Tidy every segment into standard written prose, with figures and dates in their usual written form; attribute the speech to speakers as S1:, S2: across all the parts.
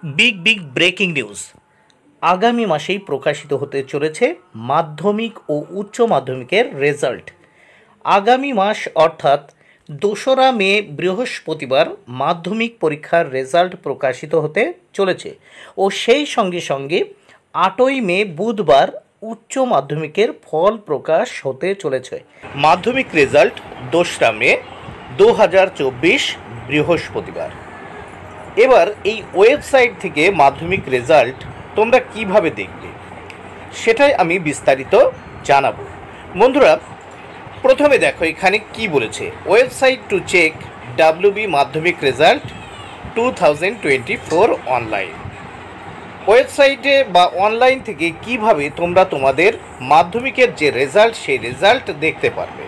S1: Big breaking news. আগামী মাসেই প্রকাশিত হতে চলেছে মাধ্যমিক ও উচ্চ মাধ্যমিকের রেজাল্ট। আগামী মাস অর্থাৎ 2রা মে বৃহস্পতিবার মাধ্যমিক পরীক্ষার রেজাল্ট প্রকাশিত হতে চলেছে ও সেই সঙ্গে সঙ্গে 8ই মে বুধবার উচ্চ মাধ্যমিকের ফল প্রকাশ হতে চলেছে। মাধ্যমিক রেজাল্ট 2রা মে 2024 বৃহস্পতিবার। এবার এই ওয়েবসাইট থেকে মাধ্যমিক রেজাল্ট তোমরা কিভাবে দেখবে সেটাই আমি বিস্তারিত জানাবো। বন্ধুরা, প্রথমে দেখো এখানে কি বলেছে, ওয়েবসাইট টু চেক WB মাধ্যমিক রেজাল্ট 2024 অনলাইন। ওয়েবসাইটে বা অনলাইন থেকে কিভাবে তোমরা তোমাদের মাধ্যমিকের যে রেজাল্ট সেই রেজাল্ট দেখতে পারবে।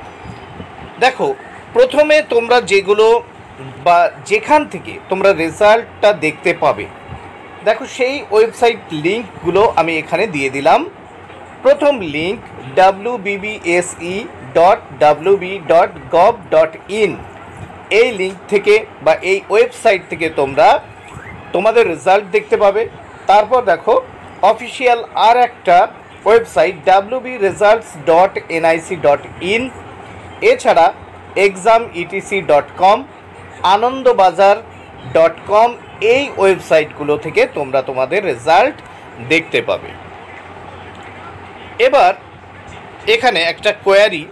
S1: দেখো, প্রথমে তোমরা যেগুলো বা যেখান থেকে তোমরা রেজাল্টটা দেখতে পাবে, দেখো সেই ওয়েবসাইট লিঙ্কগুলো আমি এখানে দিয়ে দিলাম। প্রথম লিঙ্ক wbse.wb.gov.in, এই লিঙ্ক থেকে বা এই ওয়েবসাইট থেকে তোমরা তোমাদের রেজাল্ট দেখতে পাবে। তারপর দেখো অফিসিয়াল আর একটা ওয়েবসাইট wbresults.nic.in, এছাড়া exam.etc.com, আনন্দবাজার.com, এই ওয়েবসাইটগুলো থেকে তোমরা তোমাদের রেজাল্ট দেখতে পাবে। এবার এখানে একটা কোয়ারি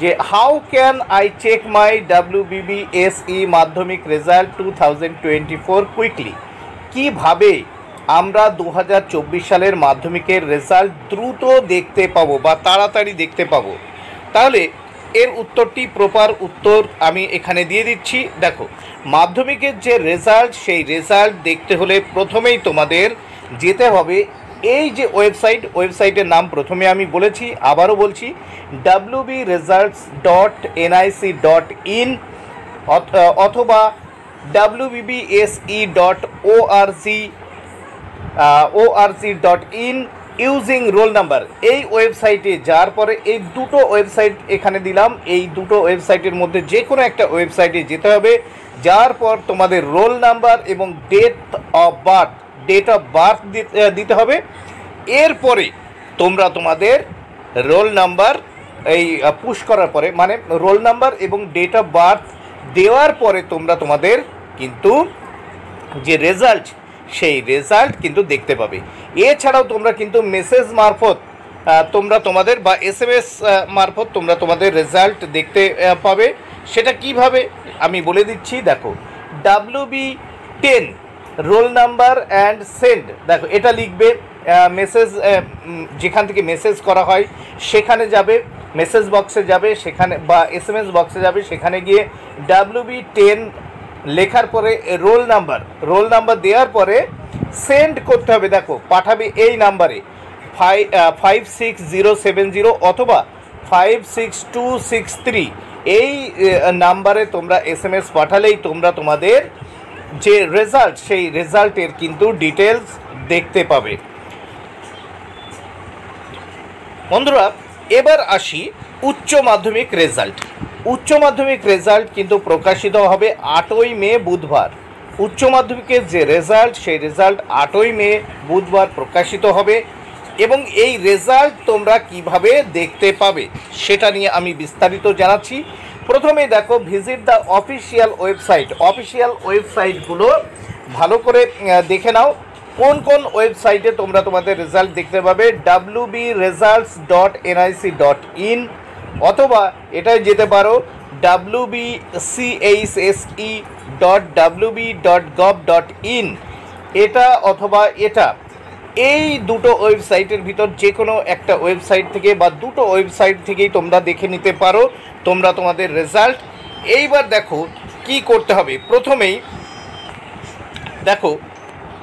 S1: যে how can I check my WBBSE Madhyamik result 2024 quickly, কিভাবে আমরা 2024 সালের মাধ্যমিকের রেজাল্ট দ্রুত দেখতে পাবো বা তাড়াতাড়ি দেখতে পাবো। তাহলে এর উত্তরটি প্রপার উত্তর আমি এখানে দিয়ে দিচ্ছি। দেখো, মাধ্যমিকের যে রেজাল্ট সেই রেজাল্ট দেখতে হলে প্রথমেই তোমাদের যেতে হবে এই যে ওয়েবসাইটের নাম প্রথমে আমি বলেছি, আবারও বলছি, wbresults.nic.in অথবা wbse.org.in ইউজিং রোল নাম্বার। এই ওয়েবসাইটে যাওয়ার পরে এই দুটো ওয়েবসাইট এখানে দিলাম, এই দুটো ওয়েবসাইটের মধ্যে যে কোনো একটা ওয়েবসাইটে যেতে হবে। যাওয়ার পর তোমাদের রোল নাম্বার এবং ডেট অফ বার্থ দিতে হবে। এরপরে তোমরা তোমাদের রোল নাম্বার এই পুশ করার পরে, মানে রোল নাম্বার এবং ডেট অফ বার্থ দেওয়ার পরে তোমরা তোমাদের কিন্তু যে রেজাল্ট সেই রেজাল্ট কিন্তু দেখতে পাবে। এছাড়াও তোমরা কিন্তু মেসেজ মারফত তোমরা তোমাদের বা SMS মারফত তোমরা তোমাদের রেজাল্ট দেখতে পাবে। সেটা কিভাবে আমি বলে দিচ্ছি। দেখো, WB10 roll number and send, দেখো এটা লিখবে, মেসেজ যেখান থেকে মেসেজ করা হয় সেখানে যাবে, মেসেজ বক্সে যাবে সেখানে বা SMS বক্সে যাবে, সেখানে গিয়ে WB10 লেখার পরে রোল নাম্বার দেওয়ার পরে সেন্ড করতে হবে। দেখো, পাঠাবে এই নাম্বারে 56070 অথবা 56263, এই নাম্বারে তোমরা SMS পাঠালেই তোমরা তোমাদের যে রেজাল্ট সেই রেজাল্টের কিন্তু ডিটেলস দেখতে পাবে। বন্ধুরা, এবার আসি উচ্চ মাধ্যমিক রেজাল্ট। উচ্চ মাধ্যমিক রেজাল্ট কিন্তু প্রকাশিত হবে 8ই মে বুধবার। উচ্চ মাধ্যমিকের যে রেজাল্ট সেই রেজাল্ট 8ই মে বুধবার প্রকাশিত হবে এবং এই রেজাল্ট তোমরা কিভাবে দেখতে পাবে সেটা নিয়ে আমি বিস্তারিত জানাচ্ছি। প্রথমে দেখো, ভিজিট দ্য অফিসিয়াল ওয়েবসাইটগুলো ভালো করে দেখে নাও। কোন কোন ওয়েবসাইটে তোমরা তোমাদের রেজাল্ট দেখতে পাবে, wbresults.nic.in অথবা এটাই যেতে পারো wbchse.wb.gov.in, এটা অথবা এটা, এই দুটো ওয়েবসাইটের ভিতর যে কোনো একটা ওয়েবসাইট থেকে বা দুটো ওয়েবসাইট থেকেই তোমরা দেখে নিতে পারো তোমরা তোমাদের রেজাল্ট। এইবার দেখো কি করতে হবে। প্রথমেই দেখো,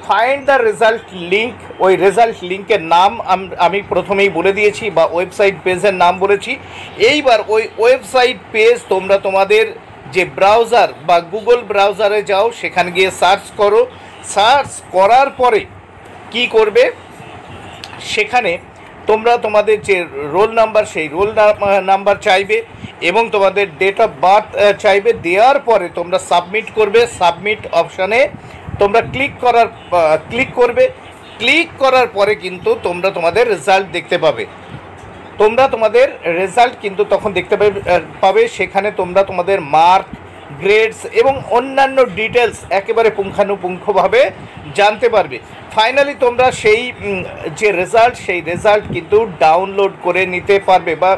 S1: ফাইন্ড দ্য রেজাল্ট লিঙ্ক, ওই রেজাল্ট লিঙ্কের নাম আমি প্রথমেই বলে দিয়েছি বা ওয়েবসাইট পেজের নাম বলেছি। এইবার ওই ওয়েবসাইট পেজ তোমরা তোমাদের যে ব্রাউজার বা গুগল ব্রাউজারে যাও, সেখানে গিয়ে সার্চ করো। সার্চ করার পরে কি করবে, সেখানে তোমরা তোমাদের যে রোল নাম্বার সেই রোল নাম্বার চাইবে এবং তোমাদের ডেট অফ বার্থ চাইবে। দেওয়ার পরে তোমরা সাবমিট করবে। সাবমিট অপশানে তোমরা ক্লিক করবে। ক্লিক করার পরে কিন্তু তোমরা তোমাদের রেজাল্ট দেখতে পাবে। তোমরা তোমাদের রেজাল্ট কিন্তু তখন দেখতে পাবে। সেখানে তোমরা তোমাদের মার্ক, গ্রেডস এবং অন্যান্য ডিটেলস একেবারে পুঙ্খানুপুঙ্খভাবে জানতে পারবে। ফাইনালি তোমরা সেই যে রেজাল্ট, সেই রেজাল্ট কিন্তু ডাউনলোড করে নিতে পারবে বা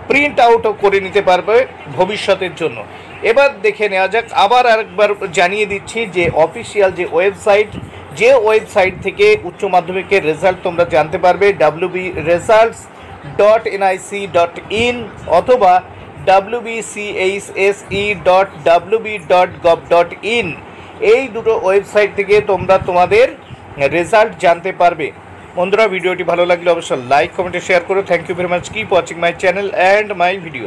S1: প্রিন্ট আউটও করে নিতে পারবে ভবিষ্যতের জন্য। এবার দেখে নেওয়া যাক, আবার আরেকবার জানিয়ে দিচ্ছি যে অফিসিয়াল যে ওয়েবসাইট থেকে উচ্চ মাধ্যমিকের রেজাল্ট তোমরা জানতে পারবে wbresults.nic.in অথবা wbchse.wb.gov.in। এই দুটো ওয়েবসাইট থেকে তোমরা তোমাদের রেজাল্ট জানতে পারবে। বন্ধুরা, ভিডিওটি ভালো লাগলে অবশ্যই লাইক, কমেন্ট, শেয়ার করো। Thank you very much. Keep watching my channel and my video.